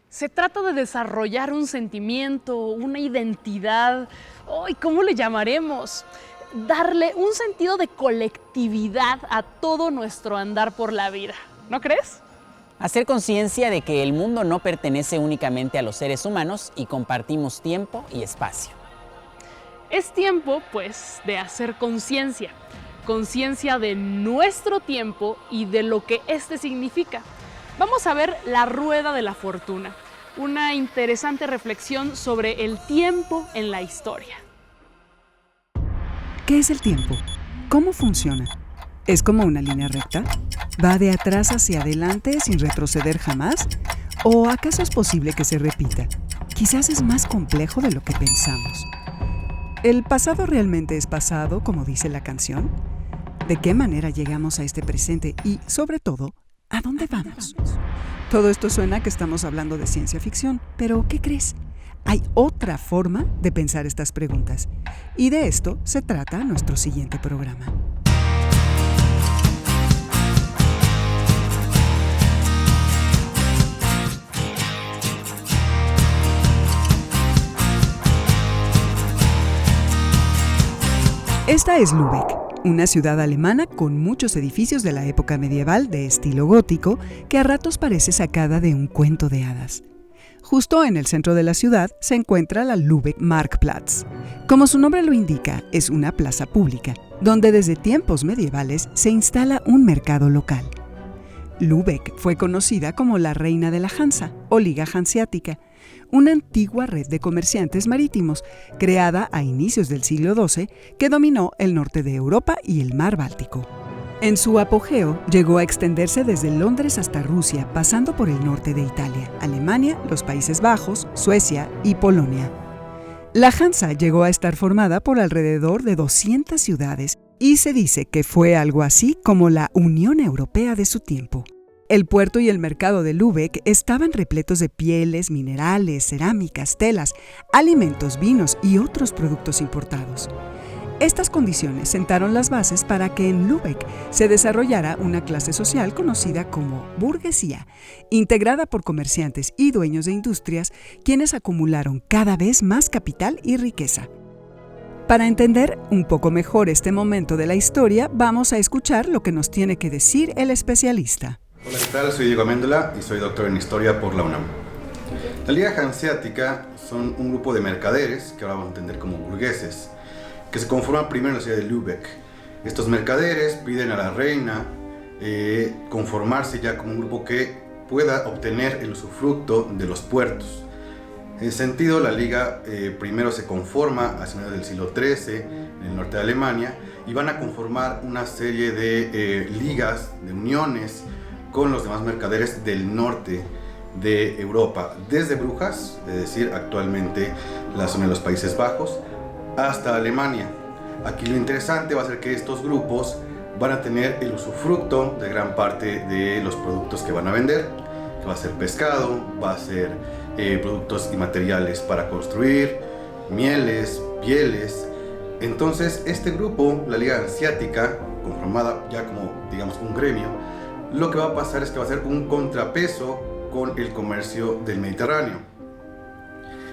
Se trata de desarrollar un sentimiento, una identidad, ¿y cómo le llamaremos? Darle un sentido de colectividad a todo nuestro andar por la vida, ¿no crees? Hacer conciencia de que el mundo no pertenece únicamente a los seres humanos y compartimos tiempo y espacio. Es tiempo, pues, de hacer conciencia. Conciencia de nuestro tiempo y de lo que este significa. Vamos a ver la rueda de la fortuna, una interesante reflexión sobre el tiempo en la historia. ¿Qué es el tiempo? ¿Cómo funciona? ¿Es como una línea recta? ¿Va de atrás hacia adelante sin retroceder jamás? ¿O acaso es posible que se repita? Quizás es más complejo de lo que pensamos. ¿El pasado realmente es pasado, como dice la canción? ¿De qué manera llegamos a este presente y, sobre todo, a dónde vamos? Todo esto suena que estamos hablando de ciencia ficción, pero ¿qué crees? Hay otra forma de pensar estas preguntas, y de esto se trata nuestro siguiente programa. Esta es Lübeck, una ciudad alemana con muchos edificios de la época medieval de estilo gótico que a ratos parece sacada de un cuento de hadas. Justo en el centro de la ciudad se encuentra la Lübeck Marktplatz. Como su nombre lo indica, es una plaza pública, donde desde tiempos medievales se instala un mercado local. Lübeck fue conocida como la reina de la Hansa, o Liga Hanseática, una antigua red de comerciantes marítimos, creada a inicios del siglo XII, que dominó el norte de Europa y el mar Báltico. En su apogeo, llegó a extenderse desde Londres hasta Rusia, pasando por el norte de Italia, Alemania, los Países Bajos, Suecia y Polonia. La Hansa llegó a estar formada por alrededor de 200 ciudades y se dice que fue algo así como la Unión Europea de su tiempo. El puerto y el mercado de Lübeck estaban repletos de pieles, minerales, cerámicas, telas, alimentos, vinos y otros productos importados. Estas condiciones sentaron las bases para que en Lübeck se desarrollara una clase social conocida como burguesía, integrada por comerciantes y dueños de industrias, quienes acumularon cada vez más capital y riqueza. Para entender un poco mejor este momento de la historia, vamos a escuchar lo que nos tiene que decir el especialista. Hola, ¿qué tal? Soy Diego Améndola y soy doctor en Historia por la UNAM. La Liga Hanseática son un grupo de mercaderes, que ahora vamos a entender como burgueses, que se conforman primero en la ciudad de Lübeck. Estos mercaderes piden a la reina conformarse ya como un grupo que pueda obtener el usufructo de los puertos. En ese sentido, la Liga primero se conforma a finales del siglo XIII en el norte de Alemania y van a conformar una serie de ligas, de uniones con los demás mercaderes del norte de Europa, desde Brujas, es decir, actualmente la zona de los Países Bajos, hasta Alemania. Aquí lo interesante va a ser que estos grupos van a tener el usufructo de gran parte de los productos que van a vender, que va a ser pescado, va a ser productos y materiales para construir, mieles, pieles. Entonces este grupo, la Liga Hanseática, conformada ya como digamos un gremio, lo que va a pasar es que va a ser un contrapeso con el comercio del Mediterráneo.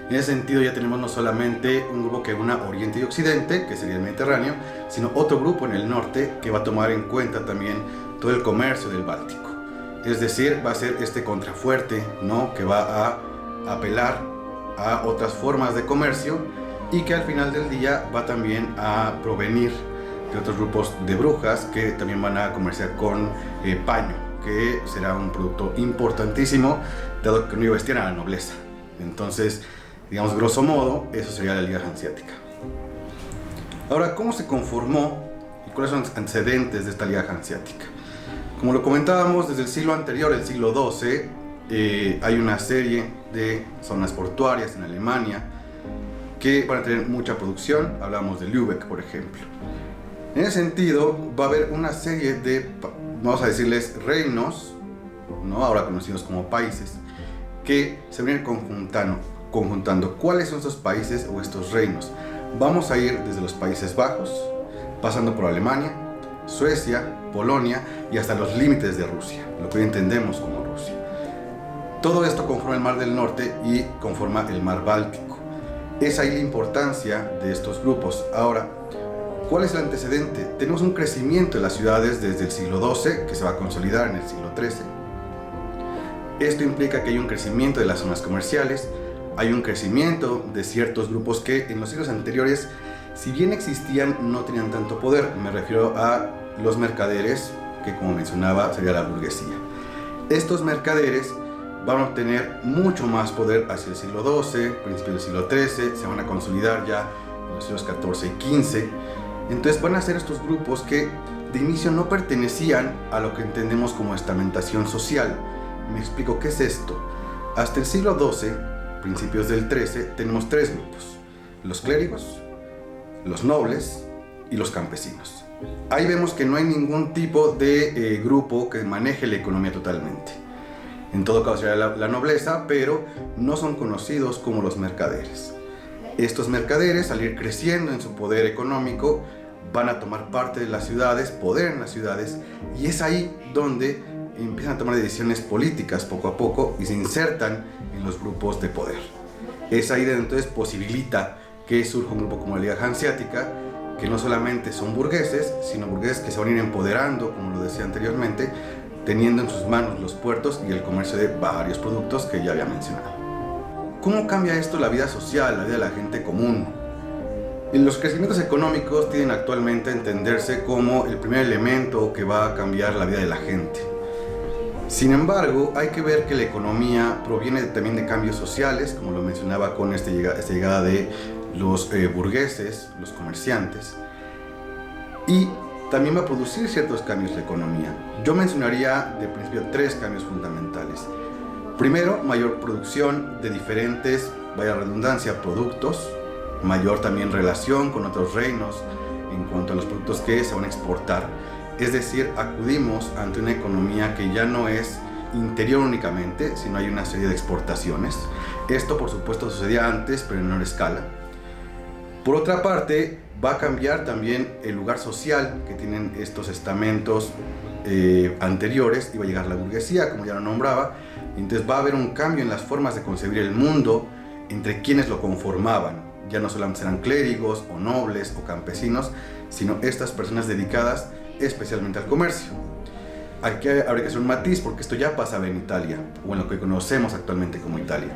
En ese sentido ya tenemos no solamente un grupo que una Oriente y Occidente, que sería el Mediterráneo, sino otro grupo en el norte que va a tomar en cuenta también todo el comercio del Báltico. Es decir, va a ser este contrafuerte, ¿no?, que va a apelar a otras formas de comercio y que al final del día va también a provenir de otros grupos de brujas que también van a comerciar con paño, que será un producto importantísimo dado que no iba a vestir a la nobleza. Entonces, digamos, grosso modo, eso sería la Liga Hanseática. Ahora, ¿cómo se conformó y cuáles son los antecedentes de esta Liga Hanseática? Como lo comentábamos, desde el siglo anterior, el siglo XII, hay una serie de zonas portuarias en Alemania que van a tener mucha producción. Hablamos de Lübeck, por ejemplo. En ese sentido, va a haber una serie de, vamos a decirles, reinos, ¿no?, ahora conocidos como países, que se vienen conjuntando. ¿Cuáles son estos países o estos reinos? Vamos a ir desde los Países Bajos, pasando por Alemania, Suecia, Polonia y hasta los límites de Rusia, lo que hoy entendemos como Rusia. Todo esto conforma el Mar del Norte y conforma el Mar Báltico. Es ahí la importancia de estos grupos. Ahora, ¿cuál es el antecedente? Tenemos un crecimiento de las ciudades desde el siglo XII, que se va a consolidar en el siglo XIII. Esto implica que hay un crecimiento de las zonas comerciales, hay un crecimiento de ciertos grupos que en los siglos anteriores, si bien existían, no tenían tanto poder. Me refiero a los mercaderes, que como mencionaba sería la burguesía. Estos mercaderes van a obtener mucho más poder hacia el siglo XII, principio del siglo XIII, se van a consolidar ya en los siglos XIV y XV. Entonces van a ser estos grupos que de inicio no pertenecían a lo que entendemos como estamentación social. Me explico qué es esto. Hasta el siglo XII, principios del XIII, tenemos tres grupos: los clérigos, los nobles y los campesinos. Ahí vemos que no hay ningún tipo de grupo que maneje la economía totalmente. En todo caso sería la nobleza, pero no son conocidos como los mercaderes. Estos mercaderes, al ir creciendo en su poder económico, van a tomar parte de las ciudades, poder en las ciudades, y es ahí donde empiezan a tomar decisiones políticas poco a poco y se insertan en los grupos de poder. Es ahí donde entonces posibilita que surja un grupo como la Liga Hanseática, que no solamente son burgueses, sino burgueses que se van a ir empoderando, como lo decía anteriormente, teniendo en sus manos los puertos y el comercio de varios productos que ya había mencionado. ¿Cómo cambia esto la vida social, la vida de la gente común? Los crecimientos económicos tienen actualmente a entenderse como el primer elemento que va a cambiar la vida de la gente. Sin embargo, hay que ver que la economía proviene también de cambios sociales, como lo mencionaba con esta llegada de los burgueses, los comerciantes, y también va a producir ciertos cambios en la economía. Yo mencionaría de principio tres cambios fundamentales. Primero, mayor producción de diferentes, vaya redundancia, productos, mayor también relación con otros reinos en cuanto a los productos que se van a exportar. Es decir, acudimos ante una economía que ya no es interior únicamente, sino hay una serie de exportaciones. Esto, por supuesto, sucedía antes, pero en menor escala. Por otra parte, va a cambiar también el lugar social que tienen estos estamentos anteriores, y va a llegar la burguesía, como ya lo nombraba. Entonces va a haber un cambio en las formas de concebir el mundo entre quienes lo conformaban. Ya no solamente serán clérigos o nobles o campesinos, sino estas personas dedicadas especialmente al comercio. Aquí habría que hacer un matiz, porque esto ya pasaba en Italia, o en lo que conocemos actualmente como Italia.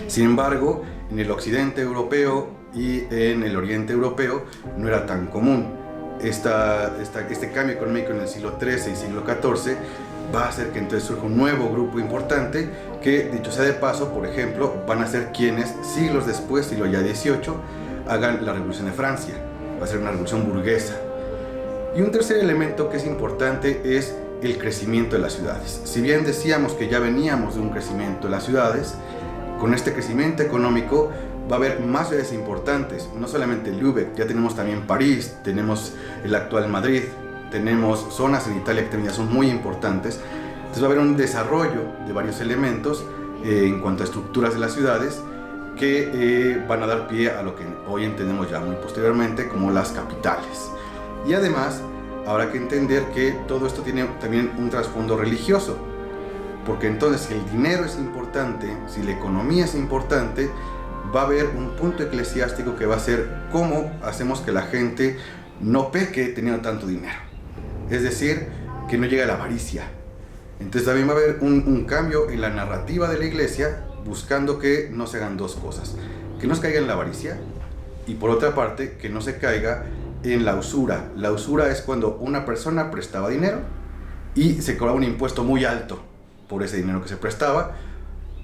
Sin embargo, en el occidente europeo y en el oriente europeo no era tan común. Este cambio económico en el siglo XIII y siglo XIV va a hacer que entonces surja un nuevo grupo importante que, dicho sea de paso, por ejemplo, van a ser quienes siglos después, siglo ya XVIII, hagan la Revolución de Francia. Va a ser una revolución burguesa. Y un tercer elemento que es importante es el crecimiento de las ciudades. Si bien decíamos que ya veníamos de un crecimiento de las ciudades, con este crecimiento económico va a haber más ciudades importantes, no solamente Lübeck, ya tenemos también París, tenemos el actual Madrid, tenemos zonas en Italia que también ya son muy importantes. Entonces va a haber un desarrollo de varios elementos en cuanto a estructuras de las ciudades que van a dar pie a lo que hoy entendemos ya muy posteriormente como las capitales. Y además habrá que entender que todo esto tiene también un trasfondo religioso, porque entonces si el dinero es importante, si la economía es importante, va a haber un punto eclesiástico que va a ser cómo hacemos que la gente no peque teniendo tanto dinero. Es decir, que no llegue a la avaricia. Entonces también va a haber un cambio en la narrativa de la iglesia, buscando que no se hagan dos cosas: que no se caiga en la avaricia, y por otra parte, que no se caiga en la usura. La usura es cuando una persona prestaba dinero y se cobraba un impuesto muy alto por ese dinero que se prestaba,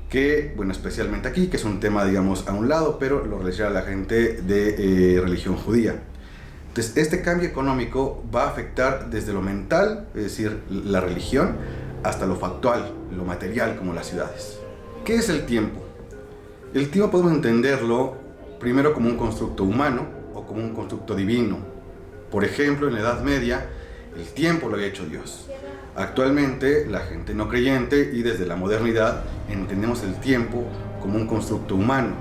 que, bueno, especialmente aquí, que es un tema, digamos, a un lado, pero lo relaciona a la gente de religión judía. Entonces, este cambio económico va a afectar desde lo mental, es decir, la religión, hasta lo factual, lo material, como las ciudades. ¿Qué es el tiempo? El tiempo podemos entenderlo primero como un constructo humano o como un constructo divino. Por ejemplo, en la Edad Media, el tiempo lo había hecho Dios. Actualmente, la gente no creyente y desde la modernidad entendemos el tiempo como un constructo humano.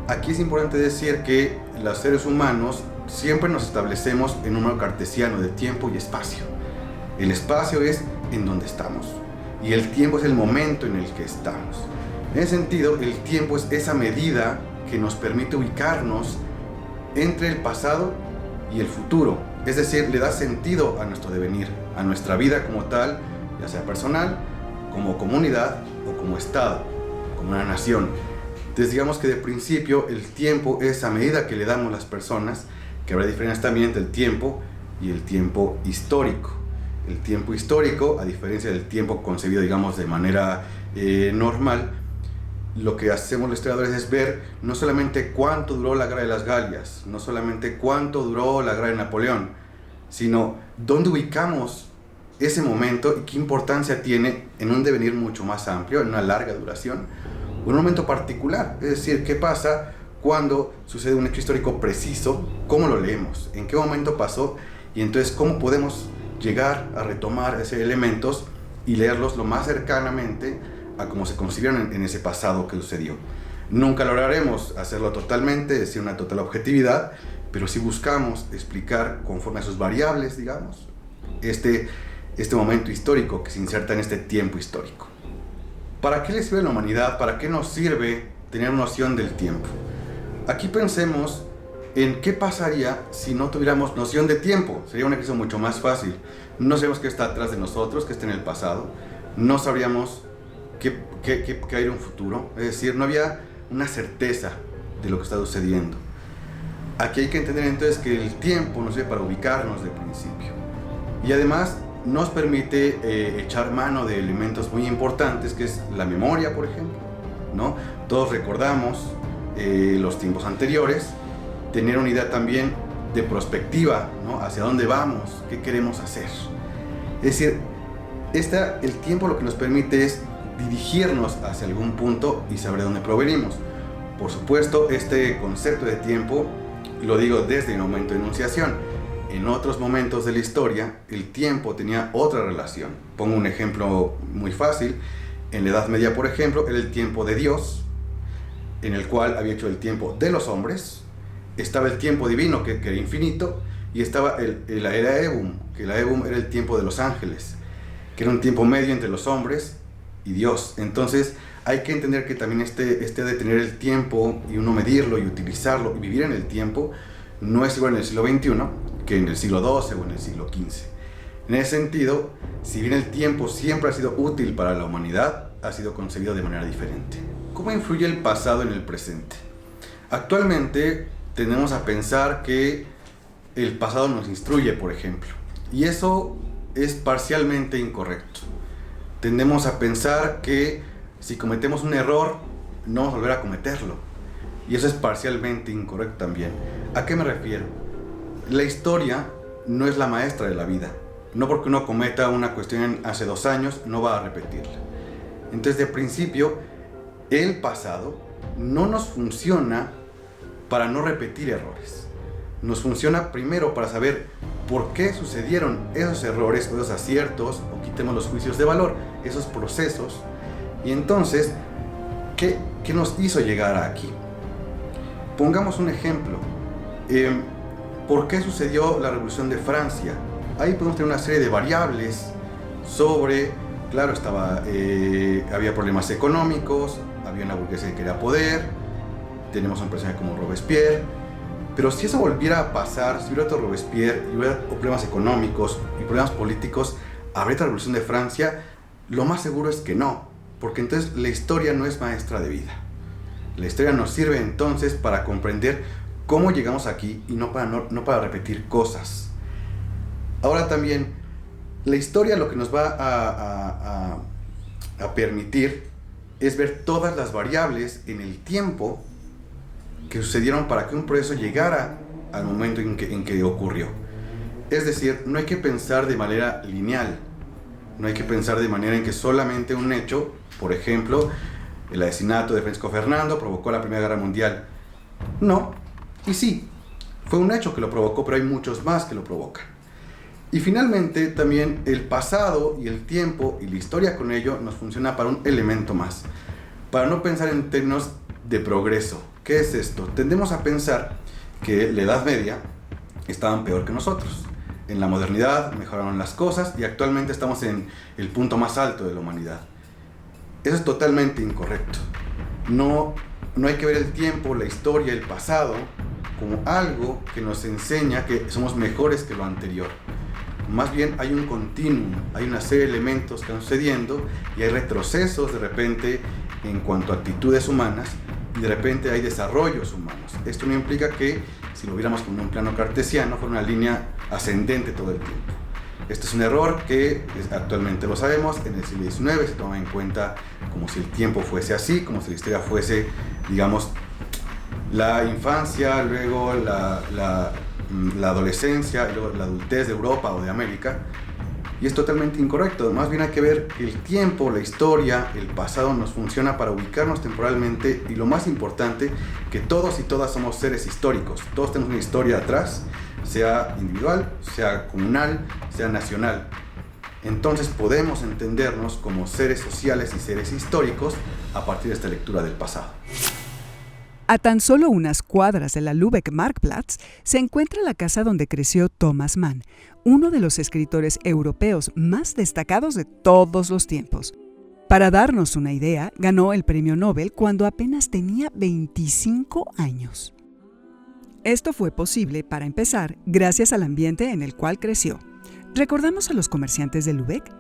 Aquí es importante decir que los seres humanos siempre nos establecemos en un marco cartesiano de tiempo y espacio. El espacio es en donde estamos y el tiempo es el momento en el que estamos. En ese sentido, el tiempo es esa medida que nos permite ubicarnos entre el pasado y el futuro. Es decir, le da sentido a nuestro devenir, a nuestra vida como tal, ya sea personal, como comunidad o como Estado, como una nación. Entonces digamos que de principio el tiempo es a medida que le damos las personas, que habrá diferencias también entre el tiempo y el tiempo histórico. El tiempo histórico, a diferencia del tiempo concebido, digamos, de manera normal, lo que hacemos los historiadores es ver no solamente cuánto duró la guerra de las Galias, no solamente cuánto duró la guerra de Napoleón, sino dónde ubicamos ese momento y qué importancia tiene en un devenir mucho más amplio, en una larga duración, un momento particular. Es decir, qué pasa cuando sucede un hecho histórico preciso, cómo lo leemos, en qué momento pasó, y entonces cómo podemos llegar a retomar esos elementos y leerlos lo más cercanamente a cómo se concibieron en ese pasado que sucedió. Nunca lograremos hacerlo totalmente, es decir, una total objetividad, pero sí buscamos explicar conforme a sus variables, digamos, este momento histórico que se inserta en este tiempo histórico. ¿Para qué le sirve a la humanidad? ¿Para qué nos sirve tener noción del tiempo? Aquí pensemos en qué pasaría si no tuviéramos noción de tiempo. Sería un ejercicio mucho más fácil. No sabemos qué está atrás de nosotros, qué está en el pasado. No sabríamos qué hay en un futuro. Es decir, no había una certeza de lo que está sucediendo. Aquí hay que entender entonces que el tiempo nos sirve para ubicarnos de principio. Y además nos permite echar mano de elementos muy importantes, que es la memoria, por ejemplo, ¿no? Todos recordamos los tiempos anteriores, tener una idea también de prospectiva, ¿no? Hacia dónde vamos, qué queremos hacer. Es decir, el tiempo lo que nos permite es dirigirnos hacia algún punto y saber de dónde provenimos. Por supuesto, este concepto de tiempo lo digo desde el momento de enunciación. En otros momentos de la historia, el tiempo tenía otra relación. Pongo un ejemplo muy fácil. En la Edad Media, por ejemplo, era el tiempo de Dios, en el cual había hecho el tiempo de los hombres. Estaba el tiempo divino, que era infinito, y estaba la era Ebum, que la Ebum era el tiempo de los ángeles, que era un tiempo medio entre los hombres y Dios. Entonces hay que entender que también de tener el tiempo y uno medirlo y utilizarlo y vivir en el tiempo no es igual en el siglo XXI que en el siglo XII o en el siglo XV. En ese sentido, si bien el tiempo siempre ha sido útil para la humanidad, ha sido concebido de manera diferente. ¿Cómo influye el pasado en el presente? Actualmente tendemos a pensar que el pasado nos instruye, por ejemplo, y eso es parcialmente incorrecto. Tendemos a pensar que si cometemos un error, no vamos a volver a cometerlo, y eso es parcialmente incorrecto también. ¿A qué me refiero? La historia no es la maestra de la vida. No porque uno cometa una cuestión hace 2 años, no va a repetirla. Entonces, de principio, el pasado no nos funciona para no repetir errores. Nos funciona primero para saber por qué sucedieron esos errores o esos aciertos, o quitemos los juicios de valor, esos procesos. Y entonces, ¿qué nos hizo llegar aquí? Pongamos un ejemplo. ¿Por qué sucedió la Revolución de Francia? Ahí podemos tener una serie de variables sobre, claro, había problemas económicos, había una burguesía que quería poder, tenemos a un personaje como Robespierre, pero si eso volviera a pasar, si hubiera otro Robespierre y hubiera problemas económicos y problemas políticos, ¿habría otra Revolución de Francia? Lo más seguro es que no, porque entonces la historia no es maestra de vida. La historia nos sirve entonces para comprender cómo llegamos aquí y no para repetir cosas. Ahora también, la historia lo que nos va a permitir es ver todas las variables en el tiempo que sucedieron para que un proceso llegara al momento en que ocurrió. Es decir, no hay que pensar de manera lineal, no hay que pensar de manera en que solamente un hecho, por ejemplo, el asesinato de Francisco Fernando provocó la Primera Guerra Mundial. No, y sí, fue un hecho que lo provocó, pero hay muchos más que lo provocan. Y finalmente, también el pasado y el tiempo y la historia con ello nos funciona para un elemento más, para no pensar en términos de progreso. ¿Qué es esto? Tendemos a pensar que la Edad Media estaban peor que nosotros. en la modernidad mejoraron las cosas y actualmente estamos en el punto más alto de la humanidad. Eso es totalmente incorrecto. No hay que ver el tiempo, la historia, el pasado como algo que nos enseña que somos mejores que lo anterior. Más bien hay un continuum, hay una serie de elementos que van sucediendo y hay retrocesos de repente en cuanto a actitudes humanas y de repente hay desarrollos humanos. Esto no implica que, si lo viéramos como un plano cartesiano, fuera una línea ascendente todo el tiempo. Este es un error que actualmente lo sabemos. En el siglo XIX se toma en cuenta como si el tiempo fuese así, como si la historia fuese, digamos, la infancia, luego la adolescencia y luego la adultez de Europa o de América. Y es totalmente incorrecto. Más bien hay que ver que el tiempo, la historia, el pasado nos funciona para ubicarnos temporalmente y lo más importante, que todos y todas somos seres históricos. Todos tenemos una historia atrás, sea individual, sea comunal, sea nacional. Entonces podemos entendernos como seres sociales y seres históricos a partir de esta lectura del pasado. A tan solo unas cuadras de la Lübeck-Marktplatz se encuentra la casa donde creció Thomas Mann, uno de los escritores europeos más destacados de todos los tiempos. Para darnos una idea, ganó el premio Nobel cuando apenas tenía 25 años. Esto fue posible, para empezar, gracias al ambiente en el cual creció. ¿Recordamos a los comerciantes de Lübeck?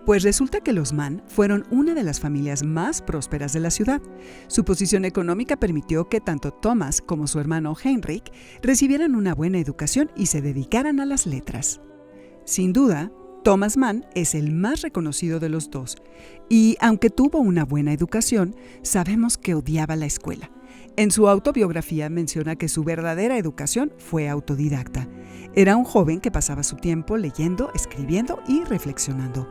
Pues resulta que los Mann fueron una de las familias más prósperas de la ciudad. Su posición económica permitió que tanto Thomas como su hermano Heinrich recibieran una buena educación y se dedicaran a las letras. Sin duda, Thomas Mann es el más reconocido de los dos, y aunque tuvo una buena educación, sabemos que odiaba la escuela. En su autobiografía menciona que su verdadera educación fue autodidacta. Era un joven que pasaba su tiempo leyendo, escribiendo y reflexionando.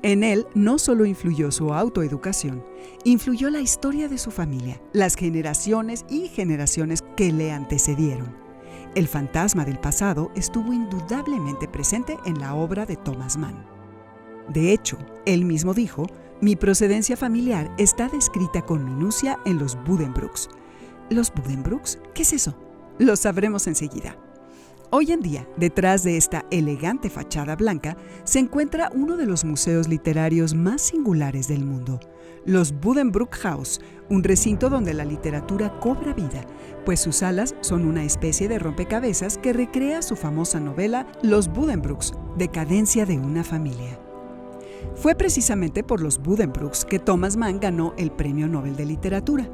En él no solo influyó su autoeducación, influyó la historia de su familia, las generaciones y generaciones que le antecedieron. El fantasma del pasado estuvo indudablemente presente en la obra de Thomas Mann. De hecho, él mismo dijo: "Mi procedencia familiar está descrita con minucia en los Buddenbrooks". ¿Los Buddenbrooks? ¿Qué es eso? Lo sabremos enseguida. Hoy en día, detrás de esta elegante fachada blanca, se encuentra uno de los museos literarios más singulares del mundo, los Buddenbrook House, un recinto donde la literatura cobra vida, pues sus salas son una especie de rompecabezas que recrea su famosa novela Los Buddenbrooks, Decadencia de una familia. Fue precisamente por los Buddenbrooks que Thomas Mann ganó el Premio Nobel de Literatura.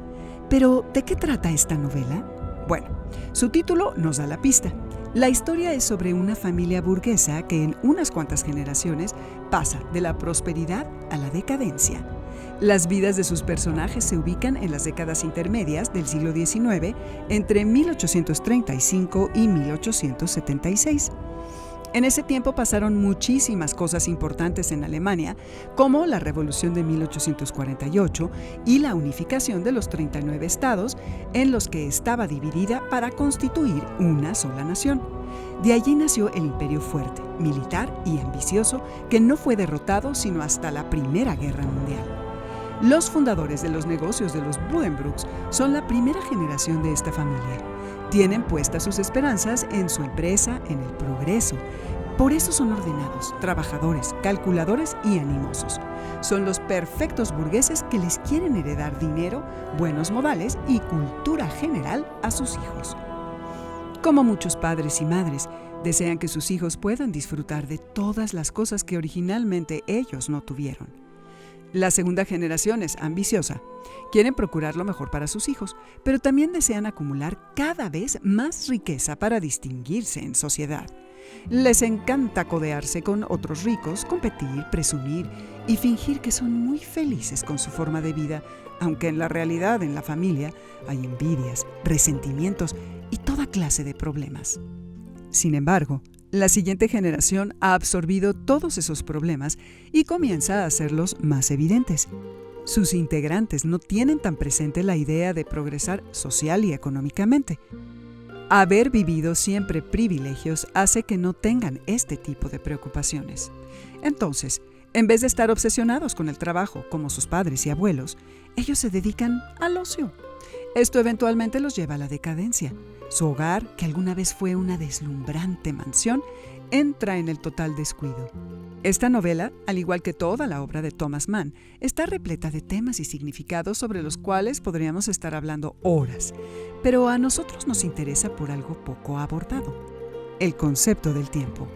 Pero, ¿de qué trata esta novela? Bueno, su título nos da la pista. La historia es sobre una familia burguesa que en unas cuantas generaciones pasa de la prosperidad a la decadencia. Las vidas de sus personajes se ubican en las décadas intermedias del siglo XIX, entre 1835 y 1876. En ese tiempo pasaron muchísimas cosas importantes en Alemania, como la Revolución de 1848 y la unificación de los 39 estados en los que estaba dividida para constituir una sola nación. De allí nació el imperio fuerte, militar y ambicioso, que no fue derrotado sino hasta la Primera Guerra Mundial. Los fundadores de los negocios de los Buddenbrooks son la primera generación de esta familia. Tienen puestas sus esperanzas en su empresa, en el progreso. Por eso son ordenados, trabajadores, calculadores y animosos. Son los perfectos burgueses que les quieren heredar dinero, buenos modales y cultura general a sus hijos. Como muchos padres y madres, desean que sus hijos puedan disfrutar de todas las cosas que originalmente ellos no tuvieron. La segunda generación es ambiciosa. Quieren procurar lo mejor para sus hijos, pero también desean acumular cada vez más riqueza para distinguirse en sociedad. Les encanta codearse con otros ricos, competir, presumir y fingir que son muy felices con su forma de vida, aunque en la realidad, en la familia, hay envidias, resentimientos y toda clase de problemas. Sin embargo, la siguiente generación ha absorbido todos esos problemas y comienza a hacerlos más evidentes. Sus integrantes no tienen tan presente la idea de progresar social y económicamente. Haber vivido siempre privilegios hace que no tengan este tipo de preocupaciones. Entonces, en vez de estar obsesionados con el trabajo como sus padres y abuelos, ellos se dedican al ocio. Esto eventualmente los lleva a la decadencia. Su hogar, que alguna vez fue una deslumbrante mansión, entra en el total descuido. Esta novela, al igual que toda la obra de Thomas Mann, está repleta de temas y significados sobre los cuales podríamos estar hablando horas, pero a nosotros nos interesa por algo poco abordado: el concepto del tiempo.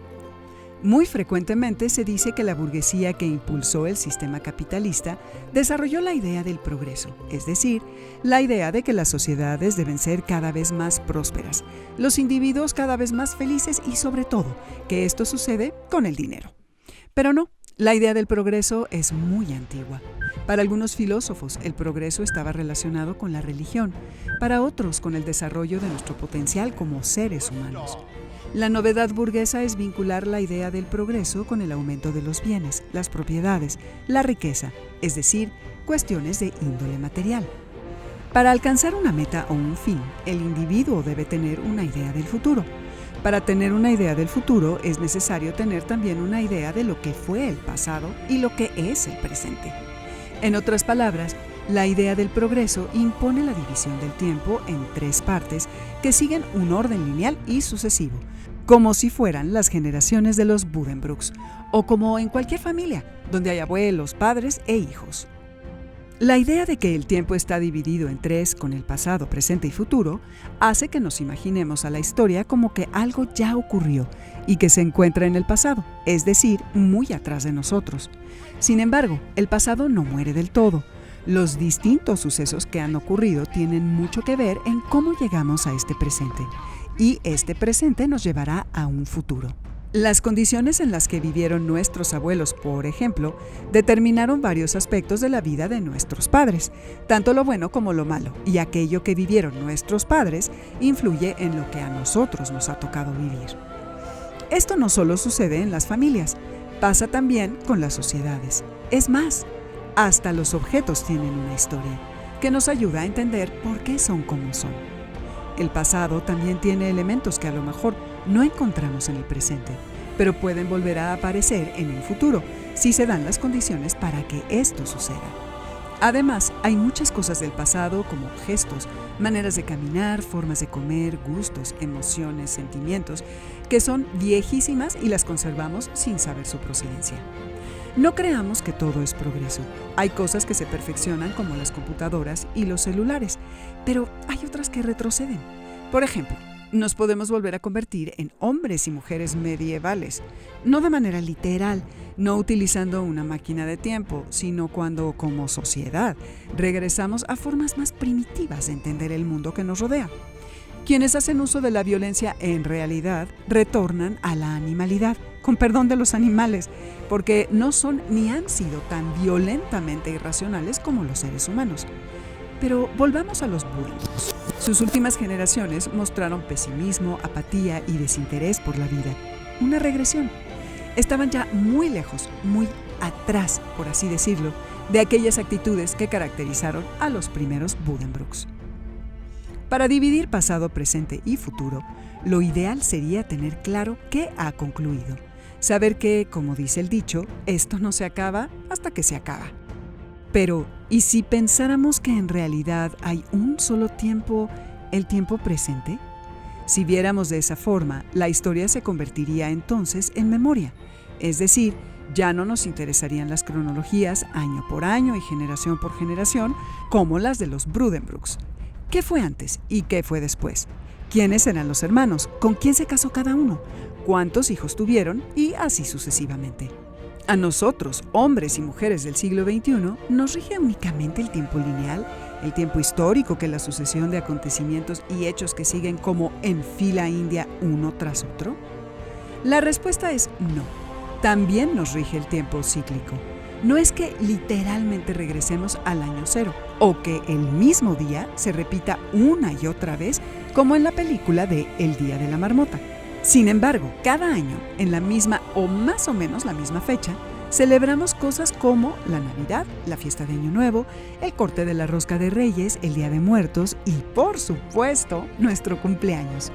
Muy frecuentemente se dice que la burguesía que impulsó el sistema capitalista desarrolló la idea del progreso, es decir, la idea de que las sociedades deben ser cada vez más prósperas, los individuos cada vez más felices y, sobre todo, que esto sucede con el dinero. Pero no, la idea del progreso es muy antigua. Para algunos filósofos, el progreso estaba relacionado con la religión, para otros con el desarrollo de nuestro potencial como seres humanos. La novedad burguesa es vincular la idea del progreso con el aumento de los bienes, las propiedades, la riqueza, es decir, cuestiones de índole material. Para alcanzar una meta o un fin, el individuo debe tener una idea del futuro. Para tener una idea del futuro es necesario tener también una idea de lo que fue el pasado y lo que es el presente. En otras palabras, la idea del progreso impone la división del tiempo en 3 partes que siguen un orden lineal y sucesivo, como si fueran las generaciones de los Buddenbrooks, o como en cualquier familia, donde hay abuelos, padres e hijos. La idea de que el tiempo está dividido en 3 con el pasado, presente y futuro hace que nos imaginemos a la historia como que algo ya ocurrió y que se encuentra en el pasado, es decir, muy atrás de nosotros. Sin embargo, el pasado no muere del todo. Los distintos sucesos que han ocurrido tienen mucho que ver en cómo llegamos a este presente, y este presente nos llevará a un futuro. Las condiciones en las que vivieron nuestros abuelos, por ejemplo, determinaron varios aspectos de la vida de nuestros padres, tanto lo bueno como lo malo, y aquello que vivieron nuestros padres influye en lo que a nosotros nos ha tocado vivir. Esto no solo sucede en las familias, pasa también con las sociedades. Es más, hasta los objetos tienen una historia que nos ayuda a entender por qué son como son. El pasado también tiene elementos que a lo mejor no encontramos en el presente, pero pueden volver a aparecer en el futuro si se dan las condiciones para que esto suceda. Además, hay muchas cosas del pasado como gestos, maneras de caminar, formas de comer, gustos, emociones, sentimientos, que son viejísimas y las conservamos sin saber su procedencia. No creamos que todo es progreso. Hay cosas que se perfeccionan como las computadoras y los celulares, pero hay otras que retroceden. Por ejemplo, nos podemos volver a convertir en hombres y mujeres medievales, no de manera literal, no utilizando una máquina de tiempo, sino cuando, como sociedad, regresamos a formas más primitivas de entender el mundo que nos rodea. Quienes hacen uso de la violencia en realidad retornan a la animalidad, con perdón de los animales, porque no son ni han sido tan violentamente irracionales como los seres humanos. Pero volvamos a los Buddenbrooks. Sus últimas generaciones mostraron pesimismo, apatía y desinterés por la vida. Una regresión. Estaban ya muy lejos, muy atrás, por así decirlo, de aquellas actitudes que caracterizaron a los primeros Buddenbrooks. Para dividir pasado, presente y futuro, lo ideal sería tener claro qué ha concluido. Saber que, como dice el dicho, esto no se acaba hasta que se acaba. Pero, ¿y si pensáramos que en realidad hay un solo tiempo, el tiempo presente? Si viéramos de esa forma, la historia se convertiría entonces en memoria. Es decir, ya no nos interesarían las cronologías año por año y generación por generación, como las de los Buddenbrooks. ¿Qué fue antes y qué fue después? ¿Quiénes eran los hermanos? ¿Con quién se casó cada uno? ¿Cuántos hijos tuvieron? Y así sucesivamente. A nosotros, hombres y mujeres del siglo XXI, ¿nos rige únicamente el tiempo lineal, el tiempo histórico que la sucesión de acontecimientos y hechos que siguen como en fila india uno tras otro? La respuesta es no. También nos rige el tiempo cíclico. No es que literalmente regresemos al año cero o que el mismo día se repita una y otra vez como en la película de El Día de la Marmota. Sin embargo, cada año, en la misma o más o menos la misma fecha, celebramos cosas como la Navidad, la fiesta de Año Nuevo, el corte de la Rosca de Reyes, el Día de Muertos y, por supuesto, nuestro cumpleaños.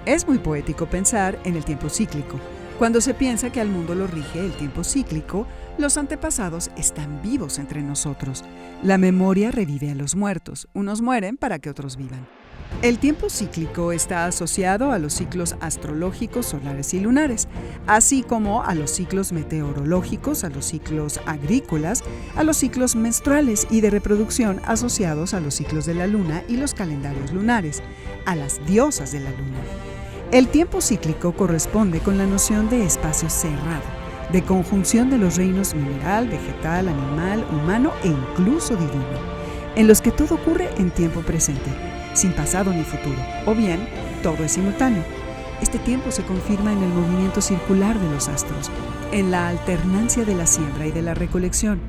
Es muy poético pensar en el tiempo cíclico. Cuando se piensa que al mundo lo rige el tiempo cíclico, los antepasados están vivos entre nosotros. La memoria revive a los muertos. Unos mueren para que otros vivan. El tiempo cíclico está asociado a los ciclos astrológicos solares y lunares, así como a los ciclos meteorológicos, a los ciclos agrícolas, a los ciclos menstruales y de reproducción asociados a los ciclos de la luna y los calendarios lunares, a las diosas de la luna. El tiempo cíclico corresponde con la noción de espacio cerrado, de conjunción de los reinos mineral, vegetal, animal, humano e incluso divino, en los que todo ocurre en tiempo presente, sin pasado ni futuro, o bien todo es simultáneo. Este tiempo se confirma en el movimiento circular de los astros, en la alternancia de la siembra y de la recolección.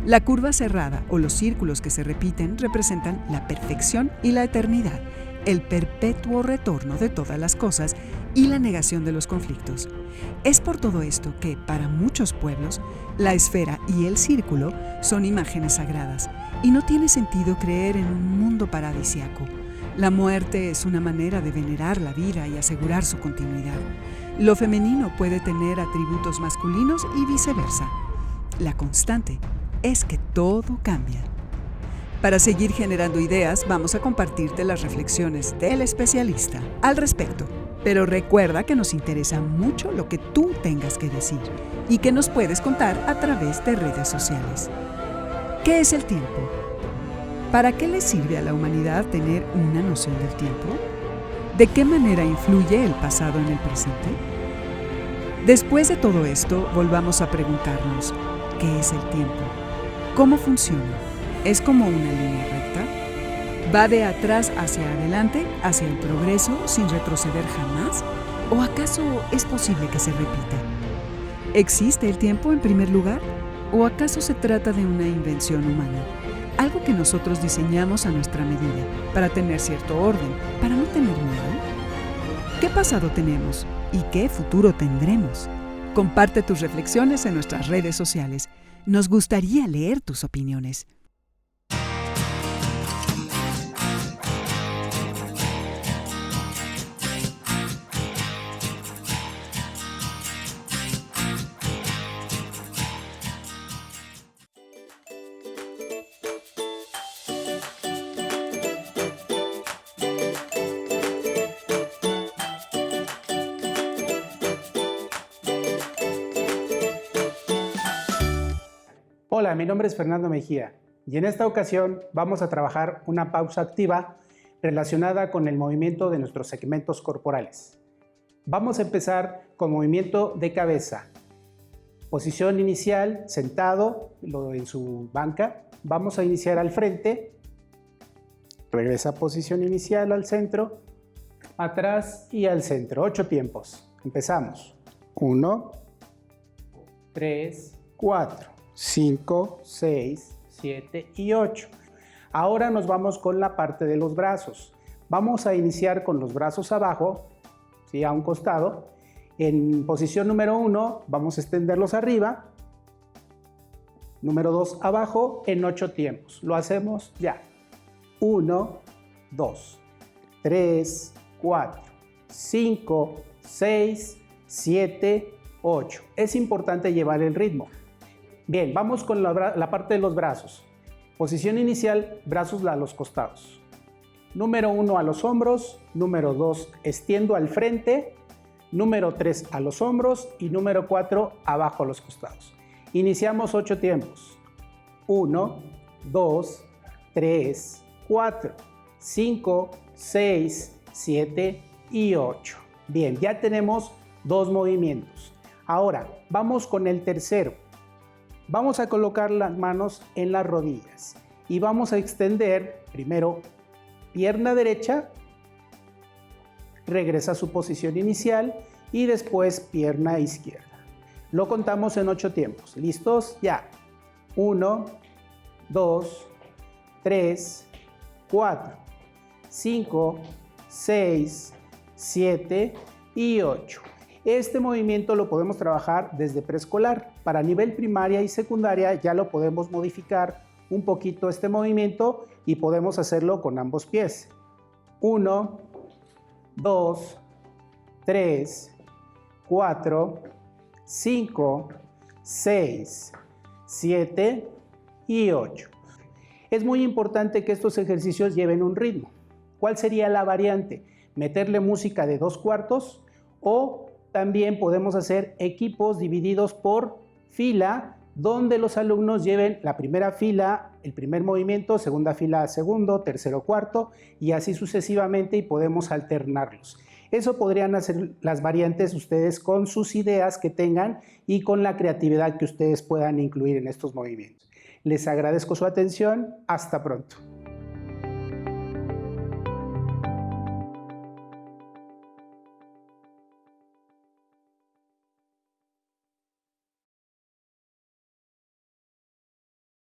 La curva cerrada o los círculos que se repiten representan la perfección y la eternidad, el perpetuo retorno de todas las cosas y la negación de los conflictos. Es por todo esto que, para muchos pueblos, la esfera y el círculo son imágenes sagradas, y no tiene sentido creer en un mundo paradisiaco. La muerte es una manera de venerar la vida y asegurar su continuidad. Lo femenino puede tener atributos masculinos y viceversa. La constante es que todo cambia. Para seguir generando ideas, vamos a compartirte las reflexiones del especialista al respecto. Pero recuerda que nos interesa mucho lo que tú tengas que decir y que nos puedes contar a través de redes sociales. ¿Qué es el tiempo? ¿Para qué le sirve a la humanidad tener una noción del tiempo? ¿De qué manera influye el pasado en el presente? Después de todo esto, volvamos a preguntarnos, ¿qué es el tiempo? ¿Cómo funciona? ¿Es como una línea recta? ¿Va de atrás hacia adelante, hacia el progreso, sin retroceder jamás? ¿O acaso es posible que se repita? ¿Existe el tiempo en primer lugar? ¿O acaso se trata de una invención humana? Algo que nosotros diseñamos a nuestra medida, para tener cierto orden, para no tener miedo. ¿Qué pasado tenemos y qué futuro tendremos? Comparte tus reflexiones en nuestras redes sociales. Nos gustaría leer tus opiniones. Hola, mi nombre es Fernando Mejía y en esta ocasión vamos a trabajar una pausa activa relacionada con el movimiento de nuestros segmentos corporales. Vamos a empezar con movimiento de cabeza. Posición inicial, sentado en su banca. Vamos a iniciar al frente. Regresa a posición inicial al centro, atrás y al centro. 8 tiempos. Empezamos. 1, 3, 4. 5, 6, 7 y 8. Ahora nos vamos con la parte de los brazos. Vamos a iniciar con los brazos abajo, ¿sí? A un costado. En posición número 1 vamos a extenderlos arriba. Número 2 abajo en 8 tiempos. Lo hacemos ya. 1, 2, 3, 4, 5, 6, 7, 8. Es importante llevar el ritmo. Bien, vamos con la parte de los brazos. Posición inicial, brazos a los costados. Número 1 a los hombros, número 2 extiendo al frente, número 3 a los hombros y número 4 abajo a los costados. Iniciamos 8 tiempos. 1, 2, 3, 4, 5, 6, 7 y 8. Bien, ya tenemos 2 movimientos. Ahora, vamos con el tercero. Vamos a colocar las manos en las rodillas y vamos a extender primero pierna derecha, regresa a su posición inicial y después pierna izquierda. Lo contamos en 8 tiempos. ¿Listos? Ya. 1, 2, 3, 4, 5, 6, 7 y 8. Este movimiento lo podemos trabajar desde preescolar. Para nivel primaria y secundaria ya lo podemos modificar un poquito este movimiento y podemos hacerlo con ambos pies. 1, 2, 3, 4, 5, 6, 7 y 8. Es muy importante que estos ejercicios lleven un ritmo. ¿Cuál sería la variante? Meterle música de 2/4 o también podemos hacer equipos divididos por fila, donde los alumnos lleven la primera fila, el primer movimiento, segunda fila, segundo, tercero, cuarto y así sucesivamente y podemos alternarlos. Eso podrían hacer las variantes ustedes con sus ideas que tengan y con la creatividad que ustedes puedan incluir en estos movimientos. Les agradezco su atención. Hasta pronto.